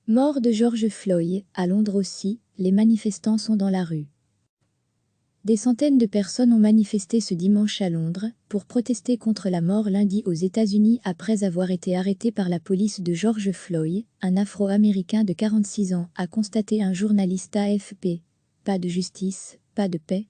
Mort de George Floyd, à Londres aussi, les manifestants sont dans la rue. Des centaines de personnes ont manifesté ce dimanche à Londres pour protester contre la mort lundi aux États-Unis après avoir été arrêté par la police de George Floyd, un Afro-Américain de 46 ans, a constaté un journaliste AFP. Pas de justice, pas de paix,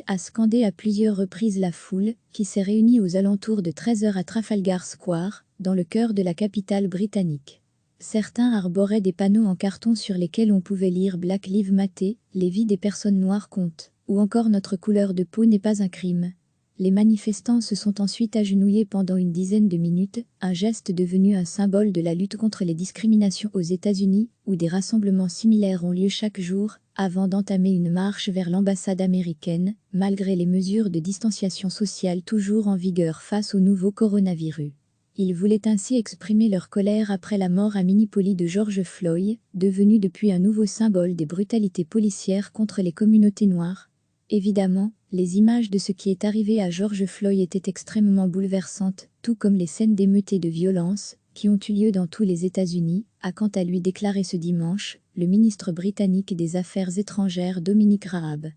a scandé à plusieurs reprises la foule qui s'est réunie aux alentours de 13 h à Trafalgar Square, dans le cœur de la capitale britannique. Certains arboraient des panneaux en carton sur lesquels on pouvait lire Black Lives Matter, les vies des personnes noires comptent, ou encore notre couleur de peau n'est pas un crime. Les manifestants se sont ensuite agenouillés pendant une dizaine de minutes, un geste devenu un symbole de la lutte contre les discriminations aux États-Unis, où des rassemblements similaires ont lieu chaque jour, avant d'entamer une marche vers l'ambassade américaine, malgré les mesures de distanciation sociale toujours en vigueur face au nouveau coronavirus. Ils voulaient ainsi exprimer leur colère après la mort à Minneapolis de George Floyd, devenu depuis un nouveau symbole des brutalités policières contre les communautés noires. Évidemment, les images de ce qui est arrivé à George Floyd étaient extrêmement bouleversantes, tout comme les scènes d'émeutes et de violence qui ont eu lieu dans tous les États-Unis, a quant à lui déclaré ce dimanche le ministre britannique des Affaires étrangères Dominic Raab.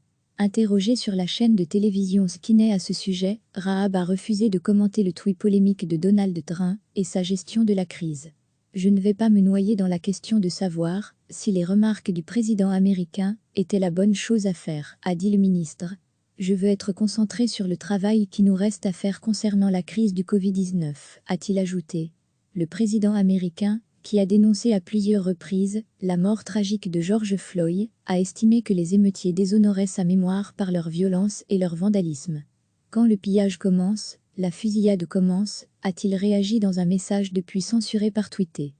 Interrogé sur la chaîne de télévision Skinny à ce sujet, Raab a refusé de commenter le tweet polémique de Donald Trump et sa gestion de la crise. Je ne vais pas me noyer dans la question de savoir si les remarques du président américain étaient la bonne chose à faire, a dit le ministre. Je veux être concentré sur le travail qui nous reste à faire concernant la crise du Covid-19, a-t-il ajouté. Le président américain, qui a dénoncé à plusieurs reprises la mort tragique de George Floyd, a estimé que les émeutiers déshonoraient sa mémoire par leur violence et leur vandalisme. Quand le pillage commence, la fusillade commence, a-t-il réagi dans un message depuis censuré par Twitter.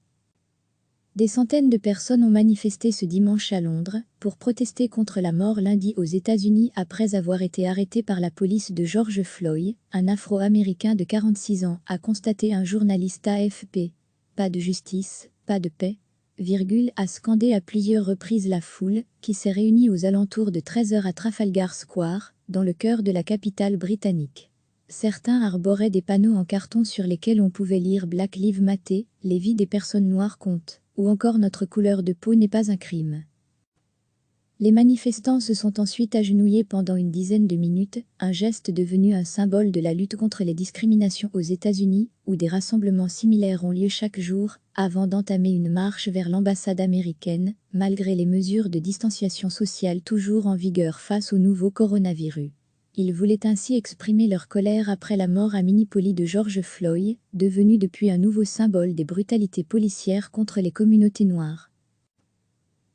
Des centaines de personnes ont manifesté ce dimanche à Londres pour protester contre la mort lundi aux États-Unis après avoir été arrêté par la police de George Floyd, un Afro-Américain de 46 ans, a constaté un journaliste AFP. Pas de justice, pas de paix, a scandé à plusieurs reprises la foule qui s'est réunie aux alentours de 13 h à Trafalgar Square, dans le cœur de la capitale britannique. Certains arboraient des panneaux en carton sur lesquels on pouvait lire Black Lives Matter, les vies des personnes noires comptent, ou encore notre couleur de peau n'est pas un crime. Les manifestants se sont ensuite agenouillés pendant une dizaine de minutes, un geste devenu un symbole de la lutte contre les discriminations aux États-Unis, où des rassemblements similaires ont lieu chaque jour, avant d'entamer une marche vers l'ambassade américaine, malgré les mesures de distanciation sociale toujours en vigueur face au nouveau coronavirus. Ils voulaient ainsi exprimer leur colère après la mort à Minneapolis de George Floyd, devenu depuis un nouveau symbole des brutalités policières contre les communautés noires.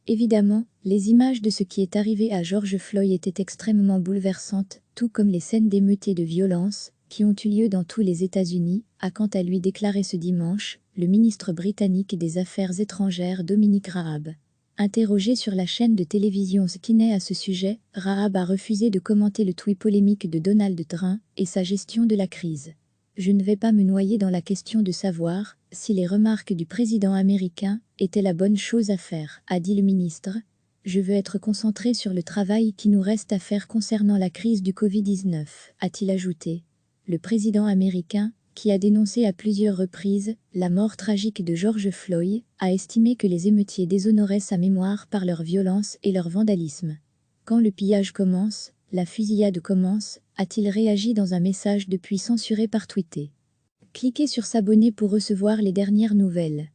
Évidemment, les images de ce qui est arrivé à George Floyd étaient extrêmement bouleversantes, tout comme les scènes d'émeutes et de violence qui ont eu lieu dans tous les États-Unis, a quant à lui déclaré ce dimanche le ministre britannique des Affaires étrangères Dominic Raab. Interrogé sur la chaîne de télévision Skinny à ce sujet, Raab a refusé de commenter le tweet polémique de Donald Trump et sa gestion de la crise. Je ne vais pas me noyer dans la question de savoir si les remarques du président américain étaient la bonne chose à faire, a dit le ministre. Je veux être concentré sur le travail qui nous reste à faire concernant la crise du Covid-19, a-t-il ajouté. Le président américain, qui a dénoncé à plusieurs reprises la mort tragique de George Floyd, a estimé que les émeutiers déshonoraient sa mémoire par leur violence et leur vandalisme. Quand le pillage commence, la fusillade commence, a-t-il réagi dans un message depuis censuré par Twitter. Cliquez sur s'abonner pour recevoir les dernières nouvelles.